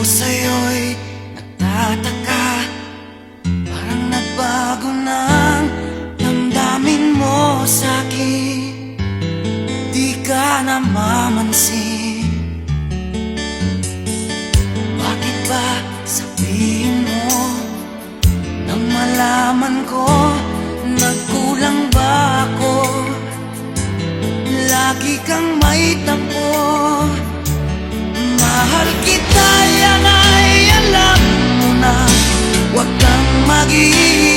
sa'yo'y nagtataka, parang nagbago ng damdamin mo sa'kin. Di ka namamansin. Bakit ba sabihin mo nang malaman ko nagkulang ba ako? Lagi kang may tampo. Mahal kita, yan ay alam mo na. Huwag kang mag-iingat.